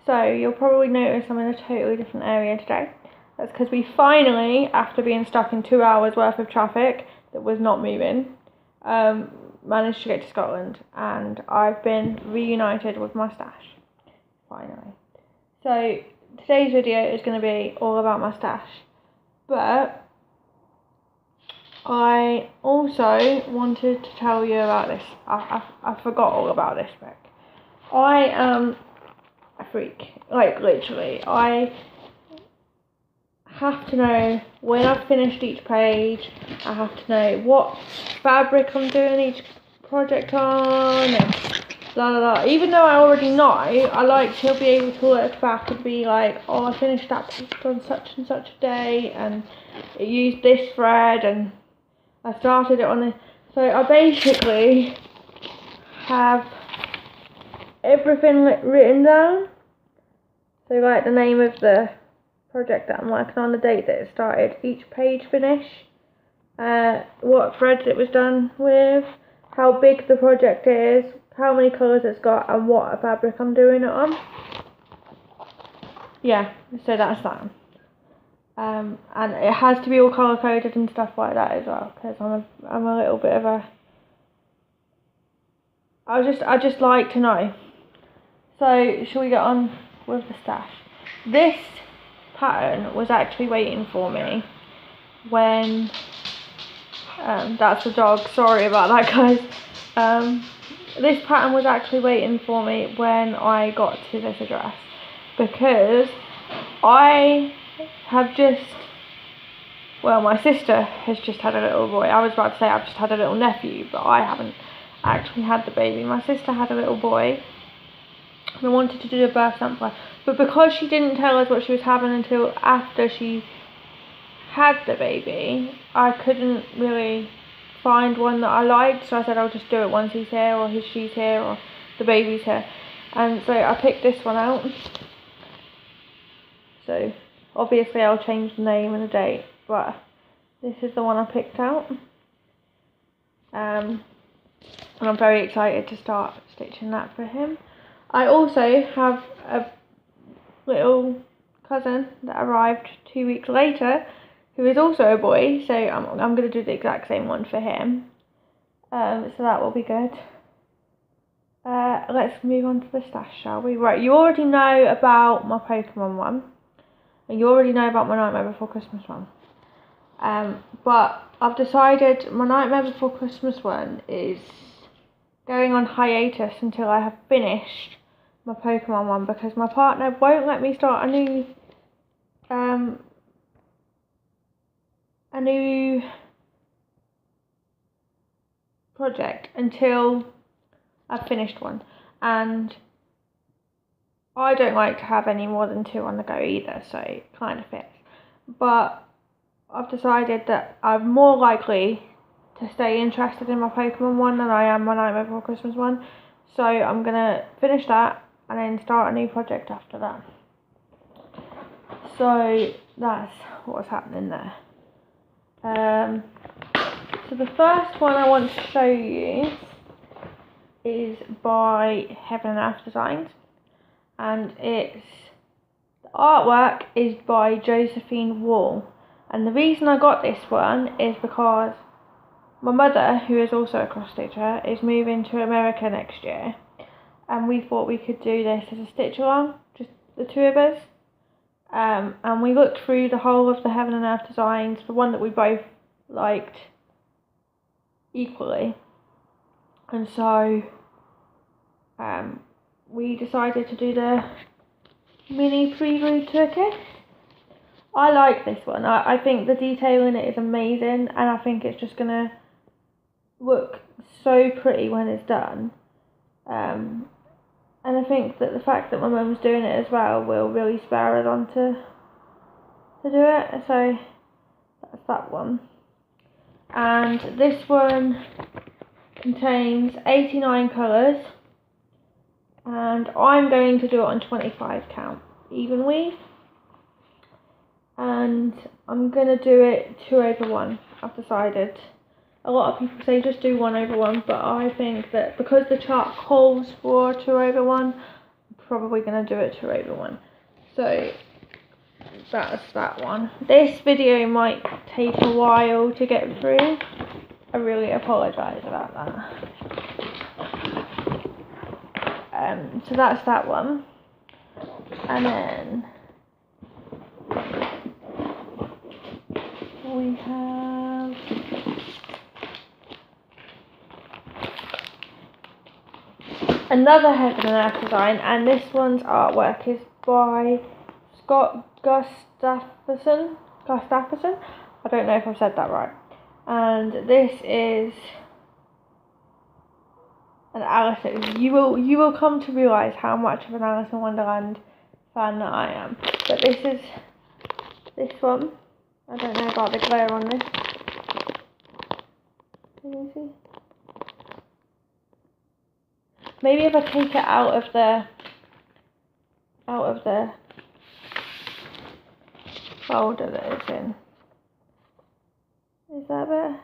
So you'll probably notice I'm in a totally different area today. That's because we finally, after being stuck in 2 hours worth of traffic that was not moving, managed to get to Scotland, and I've been reunited with my stash, finally. So today's video is going to be all about my stash, but I also wanted to tell you about this. I forgot all about this book. I am a freak, like literally. I have to know when I've finished each page. I have to know what fabric I'm doing each project on, and blah blah blah. Even though I already know, I like to be able to look back and be like, oh, I finished that page on such and such a day, and it used this thread, and I started it on this. So I basically have everything written down. So like the name of the project that I'm working on, the date that it started, each page finish, what threads it was done with, how big the project is, how many colours it's got, and what fabric I'm doing it on. Yeah, so that's that. And it has to be all colour coded and stuff like that as well, because I'm a little bit of a, I just like to know. So shall we get on with the stash? This pattern was actually waiting for me when that's the dog, sorry about that guys. This pattern was actually waiting for me when I got to this address, because I have just, well, my sister has just had a little boy. I was about to say I've just had a little nephew, but I haven't actually had the baby. My sister had a little boy, and I wanted to do a birth sampler, but because she didn't tell us what she was having until after she had the baby, I couldn't really find one that I liked, so I said I'll just do it once he's here, or she's here, or the baby's here. And so I picked this one out. So obviously I'll change the name and the date, but this is the one I picked out. And I'm very excited to start stitching that for him. I also have a little cousin that arrived 2 weeks later, who is also a boy, so I'm going to do the exact same one for him. So that will be good. Let's move on to the stash, shall we? Right, you already know about my Pokemon one, and you already know about my Nightmare Before Christmas one. But I've decided my Nightmare Before Christmas one is going on hiatus until I have finished my Pokemon one, because my partner won't let me start a new project until I've finished one, and I don't like to have any more than 2 on the go either, so it kind of fits. But I've decided that I'm more likely to stay interested in my Pokemon one than I am my Nightmare Before Christmas one, so I'm gonna finish that and then start a new project after that. So that's what's happening there. So the first one I want to show you is by Heaven and Earth Designs, and the artwork is by Josephine Wall. And the reason I got this one is because my mother, who is also a cross stitcher, is moving to America next year, and we thought we could do this as a stitch along, just the 2 of us. And we looked through the whole of the Heaven and Earth Designs, the one that we both liked equally, and so we decided to do the mini pre-glued Turkish. I like this one. I think the detail in it is amazing, and I think it's just gonna look so pretty when it's done. And I think that the fact that my mum's doing it as well will really spur us on to do it. So that's that one. And this one contains 89 colours, and I'm going to do it on 25 count even weave, and I'm going to do it 2/1. I've decided. A lot of people say just do 1/1, but I think that because the chart calls for 2/1, I'm probably going to do a 2 over 1. So that's that one. This video might take a while to get through. I really apologise about that. So that's that one. And then we have another Heaven and Earth design, and this one's artwork is by Scott Gustafsson. I don't know if I've said that right. And this is an Alice. You will come to realise how much of an Alice in Wonderland fan that I am. But this is this one. I don't know about the glare on this. Can you see? Maybe if I take it out of the folder that it's in. Is that better?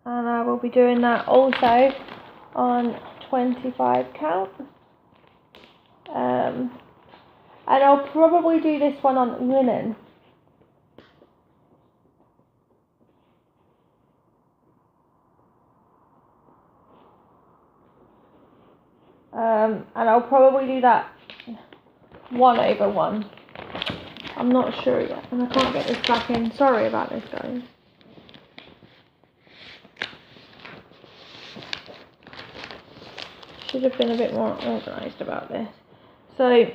And I will be doing that also on 25 count. And I'll probably do this one on linen. And I'll probably do that 1 over 1. I'm not sure yet, and I can't get this back in. Sorry about this, guys. Should have been a bit more organised about this. So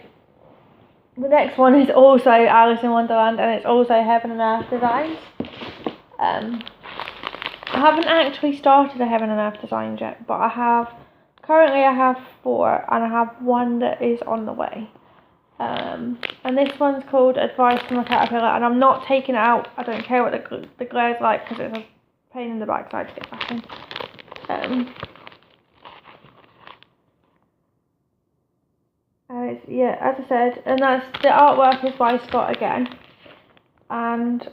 the next one is also Alice in Wonderland, and it's also Heaven and Earth designs. I haven't actually started a Heaven and Earth design yet, but I have 4, and I have 1 that is on the way. And this one's called Advice from a Caterpillar, and I'm not taking it out. I don't care what the glare's like, because it's a pain in the backside to get back in. Yeah, as I said, and that's the artwork is by Scott again, and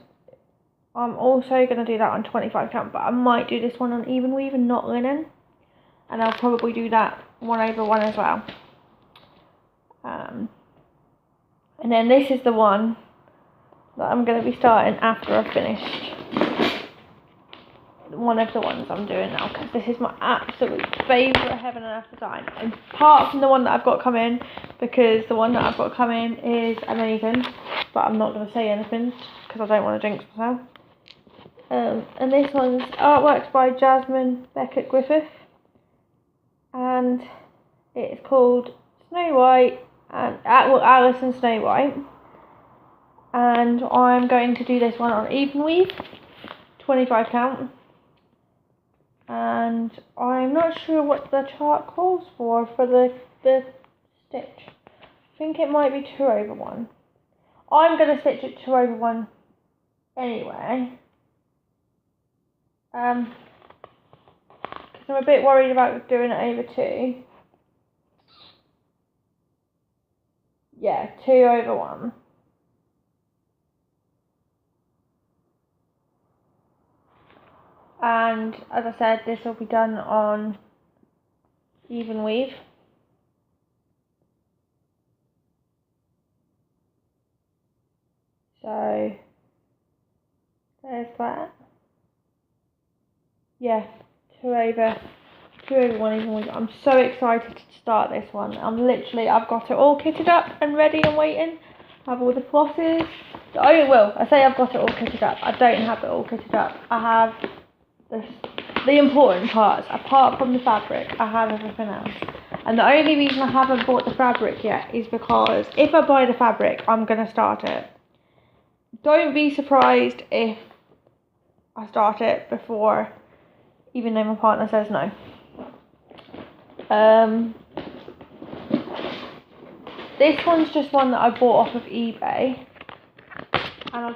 I'm also going to do that on 25 count, but I might do this one on even weave and not linen, and I'll probably do that 1 over 1 as well. And then this is the one that I'm going to be starting after I've finished one of the ones I'm doing now, because this is my absolute favourite Heaven and Earth design, and apart from the one that I've got coming, because the one that I've got coming is amazing, but I'm not going to say anything because I don't want to jinx myself. And this one's artwork's by Jasmine Beckett Griffith, and it's called Snow White and Alice and Snow White, and I'm going to do this one on even weave, 25 count. And I'm not sure what the chart calls for the stitch. I think it might be 2 over 1. I'm going to stitch it 2 over 1 anyway. Because I'm a bit worried about doing it over 2. Yeah, 2 over 1. And as I said, this will be done on even weave. So there's that. Yeah, 2 over 1 even weave. I'm so excited to start this one. I've got it all kitted up and ready and waiting. I have all the flosses. I say I've got it all kitted up. I don't have it all kitted up. I have the important parts. Apart from the fabric, I have everything else. And the only reason I haven't bought the fabric yet is because if I buy the fabric, I'm going to start it. Don't be surprised if I start it before, even though my partner says no. This one's just one that I bought off of eBay, and I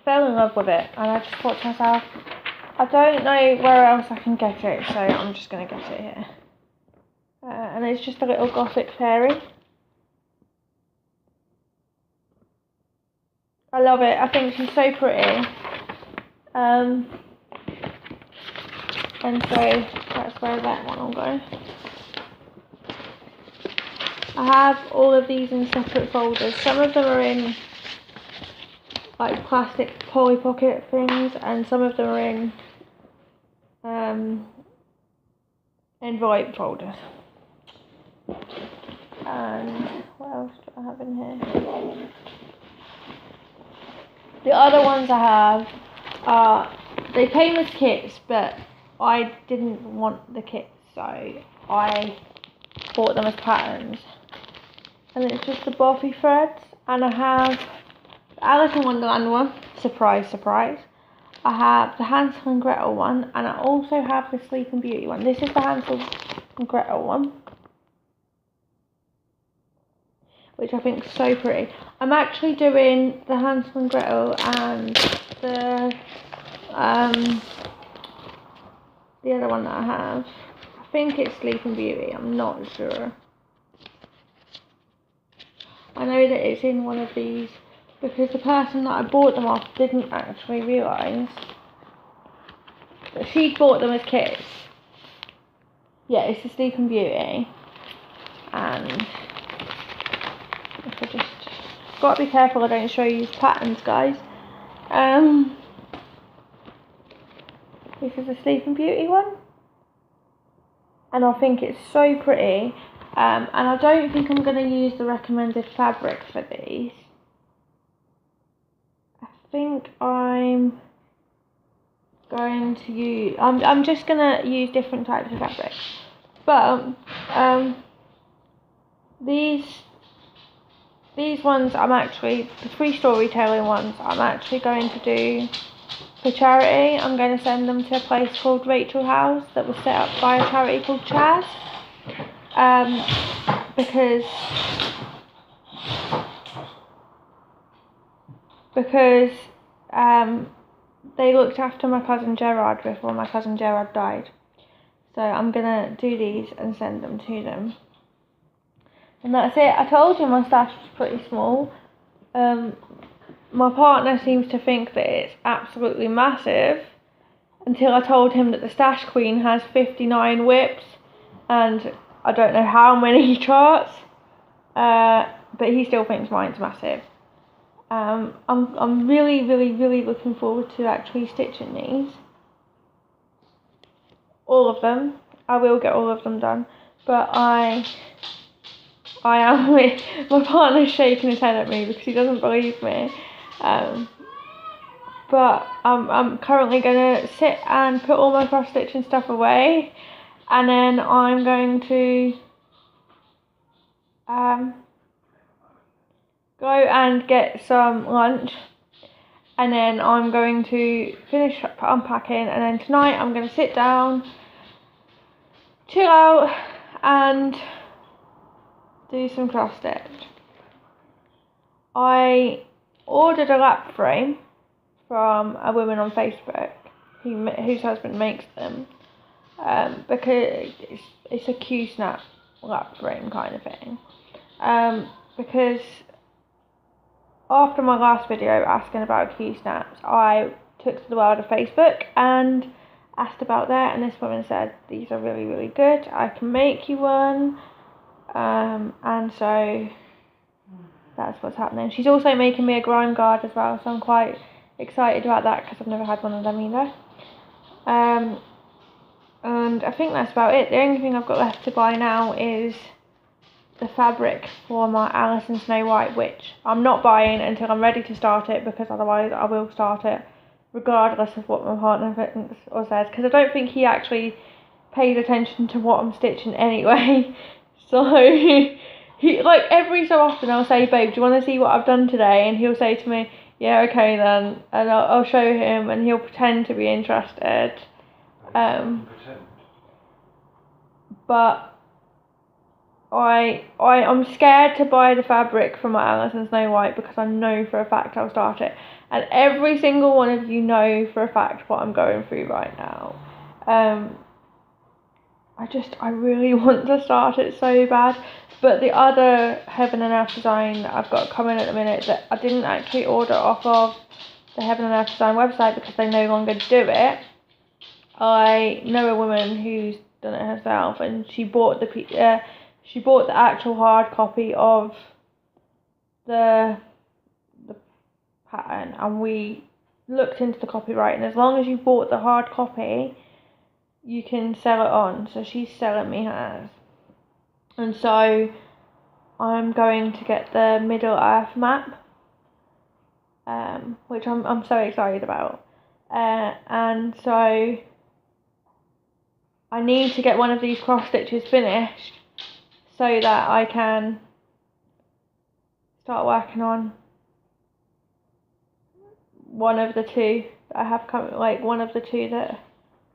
fell in love with it, and I just thought to myself, I don't know where else I can get it, so I'm just going to get it here. And it's just a little gothic fairy. I love it. I think she's so pretty. I and so that's where that one will go. I have all of these in separate folders. Some of them are in like plastic Polly Pocket things, and some of them are in envelope folders. And what else do I have in here? The other ones I have are, they came as kits, but I didn't want the kits, so I bought them as patterns. And it's just the Buffy threads, and I have the Alice in Wonderland one, surprise, surprise. I have the Hansel and Gretel one, and I also have the Sleeping Beauty one. This is the Hansel and Gretel one, which I think is so pretty. I'm actually doing the Hansel and Gretel and the other one that I have. I think it's Sleeping Beauty, I'm not sure. I know that it's in one of these because the person that I bought them off didn't actually realise that she'd bought them as kits. Yeah, it's the Sleeping Beauty. And if I just gotta be careful I don't show you patterns, guys. This is the Sleeping Beauty one, and I think it's so pretty. And I don't think I'm going to use the recommended fabric for these. I think I'm going to use, I'm just going to use different types of fabric. But these ones I'm actually, the free storytelling ones, I'm actually going to do for charity. I'm going to send them to a place called Rachel House that was set up by a charity called Chaz. Because they looked after my cousin Gerard before my cousin Gerard died. So I'm gonna do these and send them to them. And that's it. I told you my stash was pretty small. My partner seems to think that it's absolutely massive until I told him that the Stash Queen has 59 whips and I don't know how many charts, but he still thinks mine's massive. I'm really looking forward to actually stitching these. All of them. I will get all of them done, but I am, my partner's shaking his head at me because he doesn't believe me. But I'm currently going to sit and put all my cross stitching stuff away, and then I'm going to go and get some lunch, and then I'm going to finish unpacking, and then tonight I'm going to sit down, chill out and do some cross stitch. I ordered a lap frame from a woman on Facebook whose husband makes them, because it's a Q-snap lap frame kind of thing, because after my last video asking about Q-snaps, I took to the world of Facebook and asked about that, and this woman said these are really good, I can make you one, and so that's what's happening. She's also making me a grime guard as well, so I'm quite excited about that because I've never had one of them either. And I think that's about it. The only thing I've got left to buy now is the fabric for my Alice and Snow White, which I'm not buying until I'm ready to start it, because otherwise I will start it regardless of what my partner thinks or says, because I don't think he actually pays attention to what I'm stitching anyway. So he, like, every so often I'll say, babe, do you want to see what I've done today? And he'll say to me, yeah, okay then, and I'll show him, and he'll pretend to be interested. But I'm scared to buy the fabric for my Alice and Snow White because I know for a fact I'll start it. And every single one of you know for a fact what I'm going through right now. I really want to start it so bad. But the other Heaven and Earth design that I've got coming at the minute that I didn't actually order off of the Heaven and Earth design website because they no longer do it. I know a woman who's done it herself, and she bought the actual hard copy of the pattern, and we looked into the copyright, and as long as you bought the hard copy, you can sell it on. So she's selling me hers, and so I'm going to get the Middle Earth map, which I'm so excited about, and so I need to get one of these cross stitches finished so that I can start working on one of the two that I have coming, like one of the two that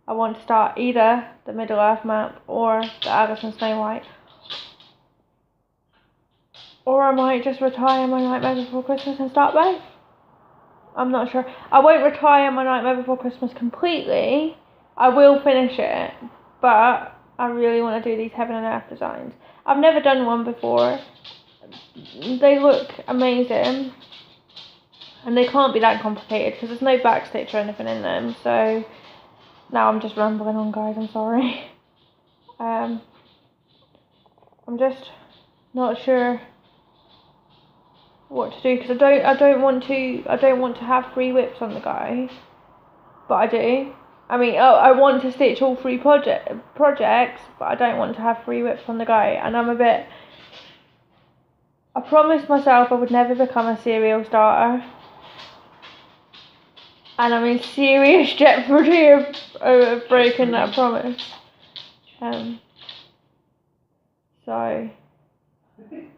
I want to start, either the Middle Earth map or the Alice and Snow White. Or I might just retire my Nightmare Before Christmas and start both. I'm not sure. I won't retire my Nightmare Before Christmas completely. I will finish it, but I really want to do these Heaven and Earth designs. I've never done one before. They look amazing, and they can't be that complicated because there's no backstitch or anything in them. So now I'm just rambling on, guys. I'm sorry. I'm just not sure what to do, because I don't want to have 3 whips on the go, but I do. I mean, I want to stitch all 3 projects, but I don't want to have 3 whips on the go, and I promised myself I would never become a serial starter, and I'm in serious jeopardy of breaking that promise. So,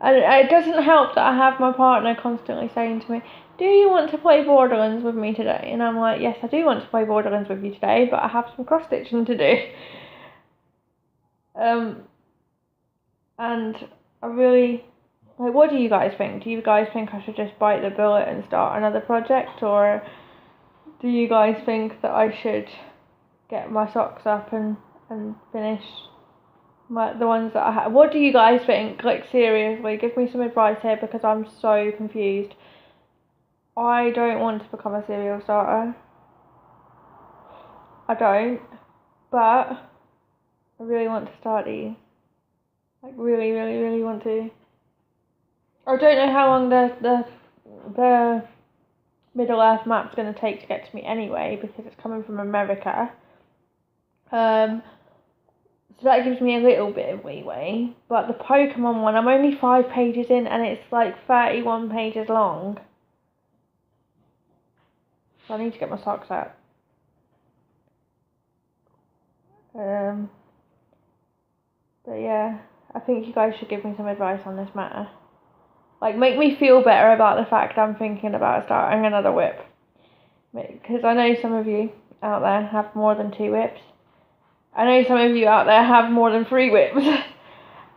and it doesn't help that I have my partner constantly saying to me, do you want to play Borderlands with me today? And I'm like, yes, I do want to play Borderlands with you today, but I have some cross stitching to do. And I really, like, what do you guys think? Do you guys think I should just bite the bullet and start another project, or do you guys think that I should get my socks up and finish the ones that I have? What do you guys think? Like, seriously, give me some advice here, because I'm so confused. I don't want to become a serial starter. I don't, but I really want to start these. Like, really, really, really want to. I don't know how long the Middle Earth map's going to take to get to me anyway, because it's coming from America. So that gives me a little bit of leeway. But the Pokemon one, I'm only 5 pages in, and it's like 31 pages long. So I need to get my socks out. But yeah, I think you guys should give me some advice on this matter. Like, make me feel better about the fact I'm thinking about starting another whip. Because I know some of you out there have more than 2 whips. I know some of you out there have more than 3 whips.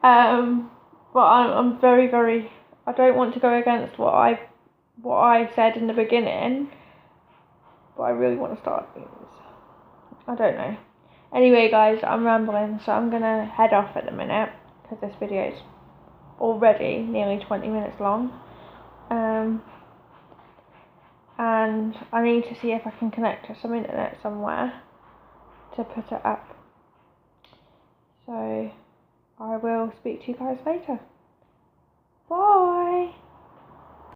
But I'm very, very, I don't want to go against what I said in the beginning. But I really want to start these. I don't know. Anyway, guys, I'm rambling, so I'm gonna head off at the minute, because this video is already nearly 20 minutes long. And I need to see if I can connect to some internet somewhere to put it up. So I will speak to you guys later. Bye.